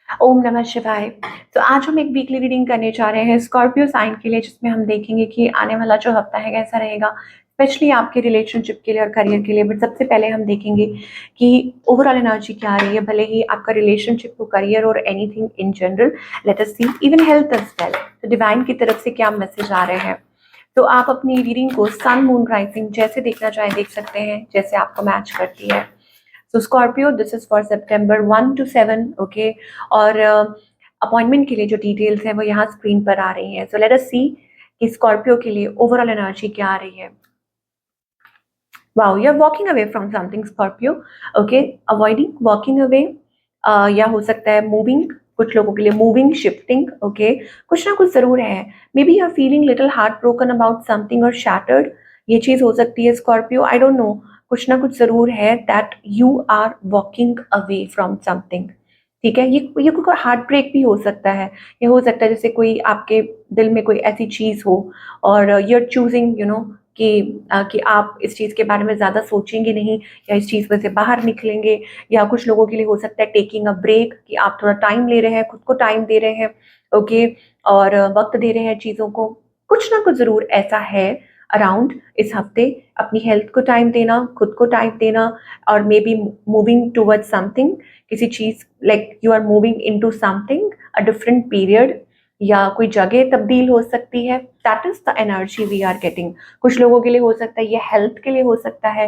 ओम नमः शिवाय। तो आज हम एक वीकली रीडिंग करने जा रहे हैं स्कॉर्पियो साइन के लिए, जिसमें हम देखेंगे कि आने वाला जो हफ्ता है कैसा रहेगा, स्पेशली आपके रिलेशनशिप के लिए और करियर के लिए। बट सबसे पहले हम देखेंगे कि ओवरऑल एनर्जी क्या आ रही है, भले ही आपका रिलेशनशिप हो, करियर और anything in general. Let us see even health as well. तो डिवाइन की तरफ से क्या मैसेज आ रहे हैं। तो आप अपनी रीडिंग को सन मून राइजिंग जैसे देखना चाहें देख सकते हैं, जैसे आपको मैच करती है। So Scorpio, this is for September 1 to 7, okay. और अपॉइंटमेंट के लिए जो डिटेल्स हैं वो यहाँ स्क्रीन पर आ रही हैं। सो लेट अस सी कि स्कॉर्पियो के लिए ओवरऑल एनर्जी क्या आ रही है। Wow, you are walking away from something Scorpio, okay. Avoiding, walking away, या हो सकता है मूविंग, कुछ लोगों के लिए मूविंग, शिफ्टिंग, ओके। कुछ ना कुछ जरूर है। Maybe you are feeling little heart broken about something और शैटर्ड। ये चीज हो सकती है स्कॉर्पियो, आई डोंट नो। कुछ ना कुछ जरूर है that you are walking away from something. ठीक है, ये कोई हार्ट ब्रेक भी हो सकता है। ये हो सकता है जैसे कोई आपके दिल में कोई ऐसी चीज हो और यू आर चूजिंग कि आप इस चीज के बारे में ज्यादा सोचेंगे नहीं, या इस चीज में से बाहर निकलेंगे। या कुछ लोगों के लिए हो सकता है टेकिंग अ ब्रेक, कि आप थोड़ा टाइम ले रहे हैं, खुद को टाइम दे रहे हैं, ओके। और वक्त दे रहे हैं चीजों को। कुछ ना कुछ जरूर ऐसा है अराउंड इस हफ्ते। अपनी हेल्थ को टाइम देना, खुद को टाइम देना, और maybe moving towards something, किसी चीज, like you are moving into something, a different period, या कोई जगह तब्दील हो सकती है। That is the energy we are getting. कुछ लोगों के लिए हो सकता है ये हेल्थ के लिए हो सकता है,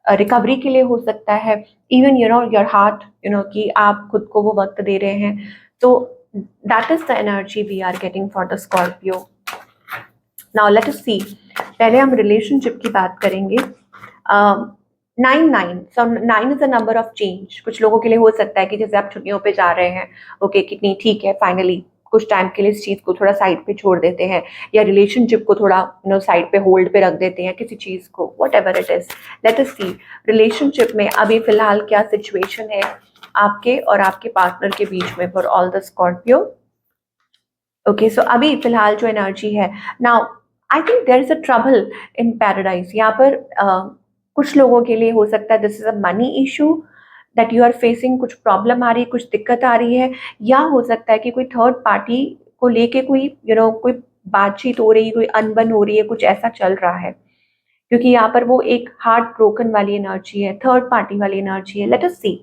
रिकवरी के लिए हो सकता है, इवन योर हार्ट, कि आप खुद को वो वक्त दे रहे हैं। तो that is the energy we are getting for the Scorpio. Now let us see, पहले हम रिलेशनशिप की बात करेंगे। 9 9, so 9 is a number of change. कुछ लोगों के लिए हो सकता है कि जैसे आप छुट्टियों पे जा रहे हैं, ओके, कितनी ठीक है, फाइनली कुछ टाइम के लिए इस चीज को थोड़ा साइड पे छोड़ देते हैं, या रिलेशनशिप को थोड़ा साइड पे होल्ड पे रख देते हैं, किसी चीज को, whatever it is. Let us see relationship में अभी फिलहाल क्या सिचुएशन है आपके और आपके पार्टनर के बीच में for all the Scorpio. Okay, so अभी फिलहाल जो एनर्जी है, now I think there is a trouble in paradise. यहाँ पर कुछ लोगों के लिए हो सकता है this is a money issue that you are facing. कुछ प्रॉब्लम आ रही है, कुछ दिक्कत आ रही है, या हो सकता है कि कोई थर्ड पार्टी को लेके कोई कोई बातचीत हो रही है, कोई अनबन हो रही है, कुछ ऐसा चल रहा है। क्योंकि यहाँ पर वो एक हार्ट ब्रोकन वाली एनर्जी है, थर्ड पार्टी वाली एनर्जी है। लेट अस सी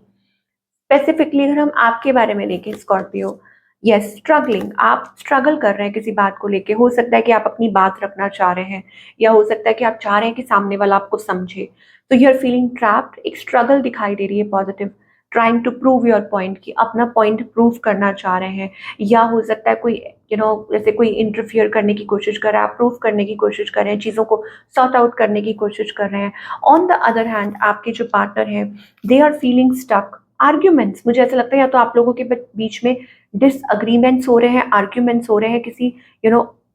स्पेसिफिकली अगर हम आपके बारे में देखें स्कॉर्पियो। यस, स्ट्रगलिंग, आप स्ट्रगल कर रहे हैं किसी बात को लेके। हो सकता है कि आप अपनी बात रखना चाह रहे हैं, या हो सकता है कि आप चाह रहे हैं कि सामने वाला आपको समझे। तो यू आर फीलिंग ट्रैप्ड, एक स्ट्रगल दिखाई दे रही है positive, trying to prove your point, कि अपना पॉइंट प्रूव करना चाह रहे हैं। या हो सकता है कोई जैसे कोई इंटरफियर करने की कोशिश कर रहा है, प्रूव करने की कोशिश कर रहे हैं, चीज़ों को सॉर्ट आउट करने की कोशिश कर रहे हैं। ऑन द अदर हैंड आपके जो पार्टनर हैं, they are feeling stuck. Arguments, मुझे ऐसा लगता है या तो आप लोगों के बीच में डिसअग्रीमेंट्स हो रहे हैं, आर्ग्यूमेंट्स हो रहे हैं किसी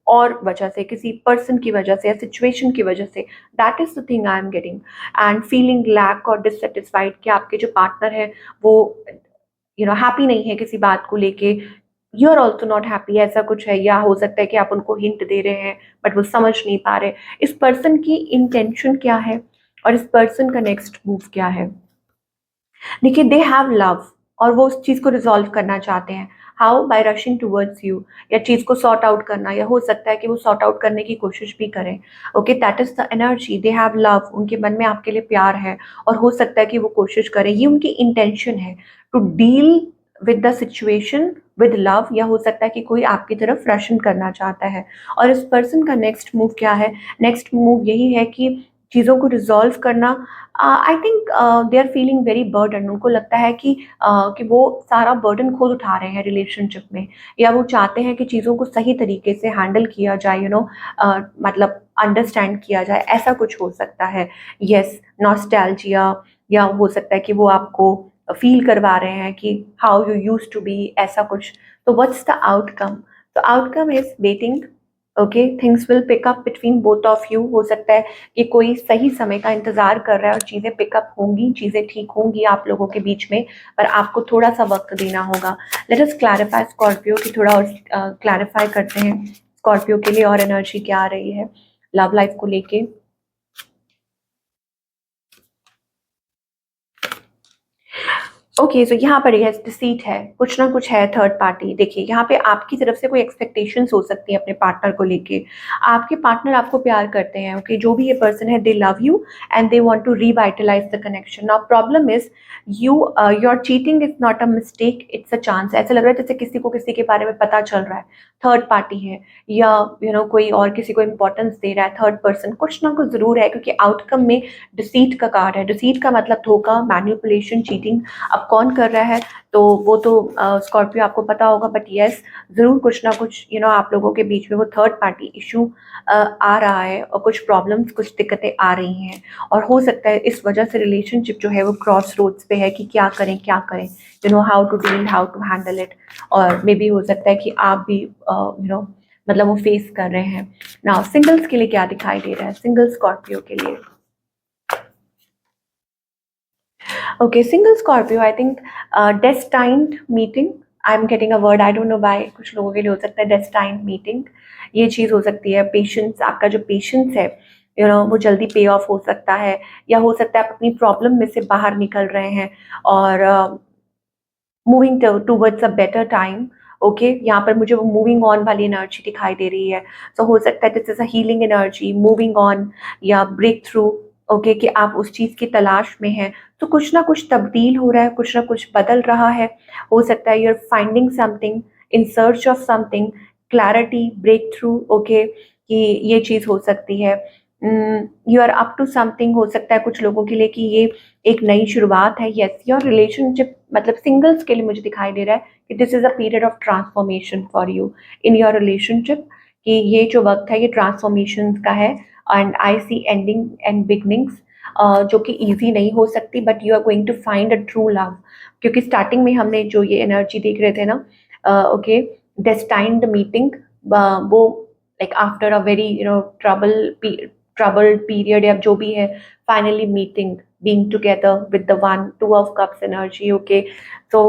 और वजह से, किसी पर्सन की वजह से या सिचुएशन की वजह से। That is the thing I am getting. And feeling lack और डिससेटिस्फाइड, कि आपके जो पार्टनर है वो हैप्पी नहीं है किसी बात को लेके। You are also not happy, ऐसा कुछ है। या हो सकता है कि आप उनको हिंट दे रहे हैं बट वो समझ नहीं पा रहे इस पर्सन की इंटेंशन क्या है और इस पर्सन का नेक्स्ट मूव क्या है। देखिए, दे हैव लव और वो उस चीज को रिजॉल्व करना चाहते हैं। How? By rushing towards you, या चीज को सॉर्ट आउट करना, या हो सकता है कि वो सॉर्ट आउट करने की कोशिश भी करें। Okay, that is the energy. They have love, उनके मन में आपके लिए प्यार है, और हो सकता है कि वो कोशिश करें, ये उनकी इंटेंशन है, to deal with the situation with love. या हो सकता है कि कोई आपकी तरफ रशन करना चाहता है। और इस पर्सन का नेक्स्ट मूव क्या है? नेक्स्ट मूव यही है कि चीज़ों को रिजॉल्व करना। I think they are feeling very burden. उनको लगता है कि वो सारा बर्डन खुद उठा रहे हैं रिलेशनशिप में, या वो चाहते हैं कि चीज़ों को सही तरीके से हैंडल किया जाए, मतलब अंडरस्टैंड किया जाए, ऐसा कुछ हो सकता है। यस, नॉस्टैल्जिया, या हो सकता है कि वो आपको फील करवा रहे हैं कि how you use to be, ऐसा कुछ। तो व्हाट्स द आउटकम? तो outcome is waiting. Okay, things will pick up between both of you. हो सकता है कि कोई सही समय का इंतजार कर रहा है और चीजें पिकअप होंगी, चीजें ठीक होंगी आप लोगों के बीच में, पर आपको थोड़ा सा वक्त देना होगा। लेट अस क्लैरिफाई स्कॉर्पियो की, थोड़ा और क्लैरिफाई करते हैं स्कॉर्पियो के लिए और एनर्जी क्या आ रही है लव लाइफ को लेके। ओके, सो यहाँ पर यस डिसीट है, कुछ ना कुछ है थर्ड पार्टी। देखिए यहाँ पे आपकी तरफ से कोई एक्सपेक्टेशंस हो सकती है अपने पार्टनर को लेके। आपके पार्टनर आपको प्यार करते हैं, ओके, जो भी ये पर्सन है they love you and they want to revitalise the connection. Now problem is you your cheating is not a mistake, it's a chance. ऐसा लग रहा है जैसे किसी को किसी के बारे में पता चल रहा है, थर्ड पार्टी है या कोई और किसी को इम्पोर्टेंस दे रहा है थर्ड पर्सन, कुछ ना कुछ जरूर है, क्योंकि आउटकम में डिसीट का कार्ड है। डिसीट का मतलब धोखा, मैनिपुलेशन, चीटिंग। अब कौन कर रहा है तो वो तो स्कॉर्पियो आपको पता होगा, बट यस ज़रूर कुछ ना कुछ आप लोगों के बीच में वो थर्ड पार्टी इशू आ रहा है और कुछ प्रॉब्लम्स, कुछ दिक्कतें आ रही हैं। और हो सकता है इस वजह से रिलेशनशिप जो है वो क्रॉस रोड्स पे है कि क्या करें क्या करें, how to deal, how to handle it. और मे बी हो सकता है कि आप भी मतलब वो फेस कर रहे हैं। नाउ सिंगल्स के लिए क्या दिखाई दे रहा है, सिंगल स्कॉर्पियो के लिए? Okay, single Scorpio, I think destined meeting. I'm getting a word, I don't know why. कुछ लोगों के लिए हो सकता है destined meeting, ये चीज़ हो सकती है। पेशेंस, आपका जो पेशेंस है वो जल्दी पे ऑफ हो सकता है, या हो सकता है आप अपनी प्रॉब्लम में से बाहर निकल रहे हैं और moving towards a better time. Okay, यहाँ पर मुझे वो मूविंग ऑन वाली एनर्जी दिखाई दे रही है। सो हो सकता है this is a healing energy, moving on या ब्रेक थ्रू। ओके, कि आप उस चीज़ की तलाश में हैं, तो कुछ ना कुछ तब्दील हो रहा है, कुछ ना कुछ बदल रहा है। हो सकता है you are finding something, in search of something, clarity, breakthrough. Okay, कि ये चीज़ हो सकती है। You are up to something, हो सकता है कुछ लोगों के लिए कि ये एक नई शुरुआत है। यस, योर रिलेशनशिप, मतलब सिंगल्स के लिए मुझे दिखाई दे रहा है कि this is a period of transformation for you in your relationship, कि ये जो वक्त है ये ट्रांसफॉर्मेशन का है। And I see ending and beginnings, जो कि ईजी नहीं हो सकती, but you are going to find a true love. क्योंकि स्टार्टिंग में हमने जो ये एनर्जी देख रहे थे ना, ओके, डेस्टाइन्ड मीटिंग, वो like after a very troubled period या जो भी है, finally meeting, being together with the one, two of cups energy. Okay, so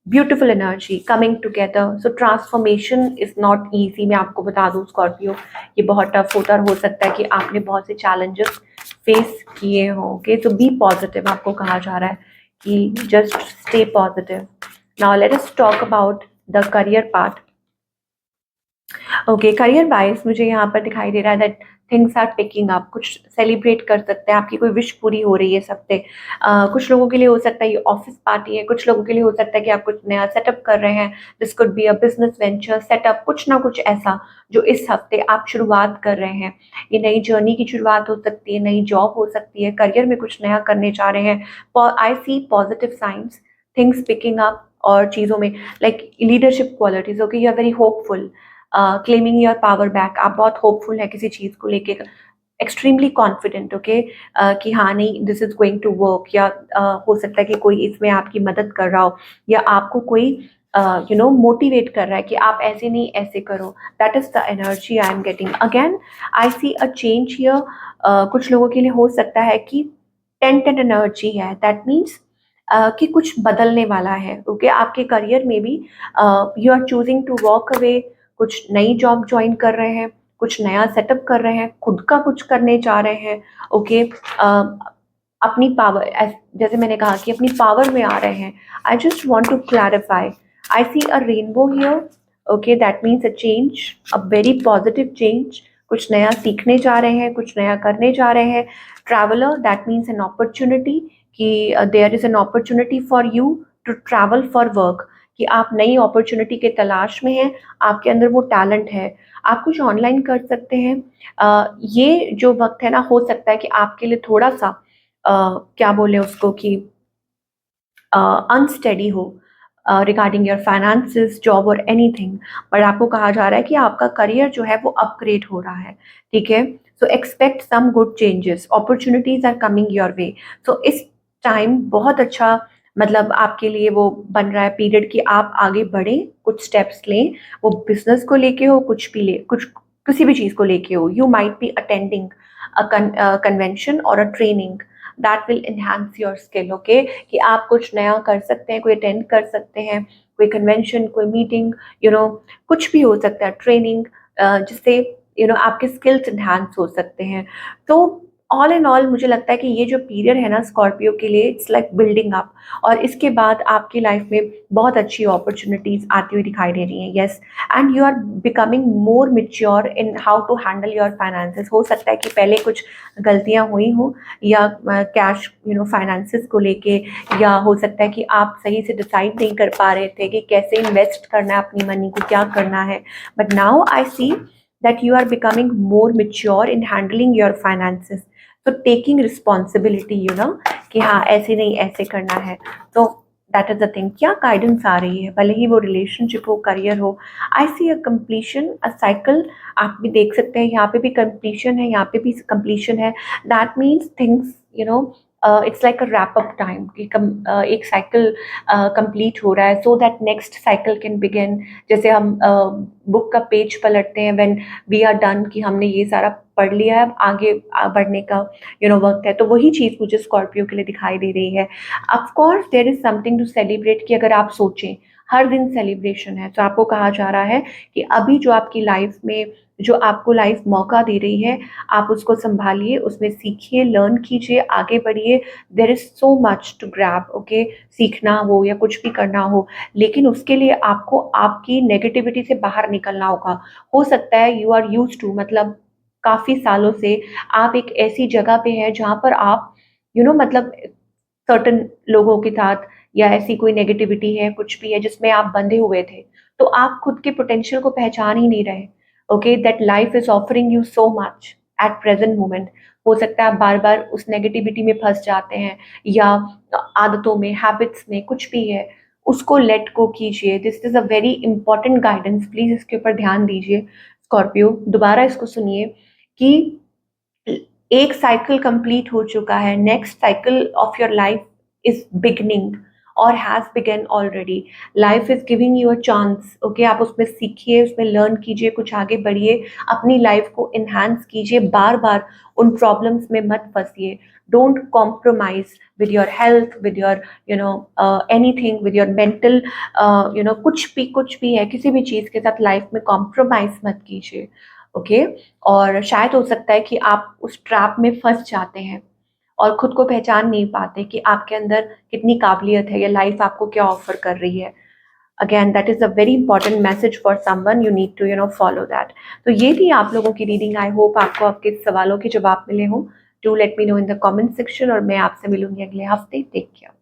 beautiful energy coming together. So transformation is not easy, मैं आपको बता दूं Scorpio, ये बहुत टफ होता है और हो सकता है कि आपने बहुत से चैलेंजेस फेस किए हों। ओके, तो बी पॉजिटिव आपको कहा जा रहा है कि just stay positive. Now let us talk about the career part. Okay, career wise मुझे यहाँ पर दिखाई दे रहा है that things are picking up. कुछ सेलिब्रेट कर सकते हैं, आपकी कोई विश पूरी हो रही है इस हफ्ते। कुछ लोगों के लिए हो सकता है ये ऑफिस पार्टी है, कुछ लोगों के लिए हो सकता है कि आप कुछ नया सेटअप कर रहे हैं। This could be a business venture setup, कुछ ना कुछ ऐसा जो इस हफ्ते आप शुरुआत कर रहे हैं। ये नई जर्नी की शुरुआत हो सकती है, नई जॉब हो सकती है, करियर में कुछ नया करने जा रहे हैं। I see positive signs, things picking up, और चीज़ों में like leadership qualities. Okay, you are very hopeful, claiming your power back. आप बहुत होपफुल है किसी चीज़ को लेके, एक्सट्रीमली कॉन्फिडेंट। ओके, कि हाँ नहीं this is going to work, या हो सकता है कि कोई इसमें आपकी मदद कर रहा हो, या आपको कोई मोटिवेट कर रहा है कि आप ऐसे नहीं ऐसे करो। That is the energy I am getting. Again I see a change here. कुछ लोगों के लिए हो सकता है कि 10-10 एनर्जी है, दैट मीन्स कि कुछ बदलने वाला है। ओके, आपके करियर में भी you are choosing to walk away, कुछ नई जॉब ज्वाइन कर रहे हैं, कुछ नया सेटअप कर रहे हैं, खुद का कुछ करने जा रहे हैं। ओके, अपनी पावर, जैसे मैंने कहा कि अपनी पावर में आ रहे हैं। I just want to clarify, I see a rainbow here. Okay, that means a change, a very positive change. कुछ नया सीखने जा रहे हैं, कुछ नया करने जा रहे हैं। Traveller, that means an opportunity, कि there is an opportunity for you to travel for work, कि आप नई अपॉर्चुनिटी के तलाश में हैं, आपके अंदर वो टैलेंट है, आप कुछ ऑनलाइन कर सकते हैं। ये जो वक्त है ना, हो सकता है कि आपके लिए थोड़ा सा क्या बोले उसको कि अनस्टेडी हो रिगार्डिंग योर फाइनेंसेस, जॉब और एनीथिंग। बट आपको कहा जा रहा है कि आपका करियर जो है वो अपग्रेड हो रहा है। ठीक है, so expect some good changes, opportunities are coming your way. So इस टाइम बहुत अच्छा, मतलब आपके लिए वो बन रहा है पीरियड कि आप आगे बढ़ें, कुछ स्टेप्स लें। वो बिजनेस को लेके हो, कुछ भी ले, कुछ किसी भी चीज़ को लेके हो। You might be attending a convention और a training that will enhance your skill. Okay, कि आप कुछ नया कर सकते हैं, कोई अटेंड कर सकते हैं, कोई कन्वेंशन, कोई मीटिंग, कुछ भी हो सकता है, ट्रेनिंग, जिससे आपके स्किल्स एनहांस हो सकते हैं। तो ऑल इन ऑल मुझे लगता है कि ये जो पीरियड है ना स्कॉर्पियो के लिए, इट्स लाइक बिल्डिंग अप, और इसके बाद आपकी लाइफ में बहुत अच्छी अपॉर्चुनिटीज आती हुई दिखाई दे रही हैं। Yes, and you are becoming more mature in how to handle your finances. हो सकता है कि पहले कुछ गलतियां हुई हों, या कैश फाइनेंसेस को लेके, या हो सकता है कि आप सही से डिसाइड नहीं कर पा रहे थे कि कैसे इन्वेस्ट करना है अपनी मनी को, क्या करना है। But now I see that you are becoming more mature in handling your finances, so taking responsibility, कि हाँ ऐसे नहीं ऐसे करना है। तो दैट इज द थिंग। क्या गाइडेंस आ रही है, भले ही वो रिलेशनशिप हो, करियर हो। आई सी अ कंप्लीशन, अ साइकिल। आप भी देख सकते हैं यहाँ पे भी कंप्लीशन है, यहाँ पे भी कंप्लीशन है। That means things it's like a wrap up time कि एक साइकिल कंप्लीट हो रहा है, so that next cycle can begin. जैसे हम बुक का पेज पलटते हैं व्हेन वी आर डन, कि हमने ये सारा पढ़ लिया है, अब आगे बढ़ने का वक्त है। तो वही चीज़ मुझे स्कॉर्पियो के लिए दिखाई दे रही है। Of course there is something to celebrate, कि अगर आप सोचें हर दिन सेलिब्रेशन है, तो आपको कहा जा रहा है कि अभी जो आपकी लाइफ में, जो आपको लाइफ मौका दे रही है, आप उसको संभालिए, उसमें सीखिए, लर्न कीजिए, आगे बढ़िए। There is so much to grab, okay. सीखना हो या कुछ भी करना हो, लेकिन उसके लिए आपको आपकी नेगेटिविटी से बाहर निकलना होगा। हो सकता है यू आर यूज टू, मतलब काफ़ी सालों से आप एक ऐसी जगह पे हैं जहाँ पर आप मतलब सर्टेन लोगों के साथ, या ऐसी कोई नेगेटिविटी है, कुछ भी है जिसमें आप बंधे हुए थे, तो आप खुद के पोटेंशियल को पहचान ही नहीं रहे। Okay, that life is offering you so much at present moment. हो सकता है आप बार बार उस नेगेटिविटी में फंस जाते हैं, या आदतों में, हैबिट्स में, कुछ भी है, उसको लेट गो कीजिए। This is a very important guidance, please इसके ऊपर ध्यान दीजिए स्कॉर्पियो। दोबारा इसको सुनिए कि एक साइकिल कंप्लीट हो चुका है, next cycle of your life is beginning और has begun already. Life is giving you a chance, okay. आप उसमें सीखिए, उसमें लर्न कीजिए, कुछ आगे बढ़िए, अपनी लाइफ को इन्हांस कीजिए, बार बार उन प्रॉब्लम्स में मत फंसिए। Don't compromise with your health, with your anything, with your mental, कुछ भी है, किसी भी चीज़ के साथ लाइफ में कॉम्प्रोमाइज मत कीजिए, ओके। और शायद हो सकता है कि आप उस ट्रैप में फंस जाते हैं और खुद को पहचान नहीं पाते कि आपके अंदर कितनी काबिलियत है, या लाइफ आपको क्या ऑफर कर रही है। Again that is a very important message for someone, you need to follow that. तो ये थी आप लोगों की रीडिंग। आई होप आपको आपके सवालों के जवाब मिले हों। Do let me know in the comment section, और मैं आपसे मिलूंगी अगले हफ्ते। Take care.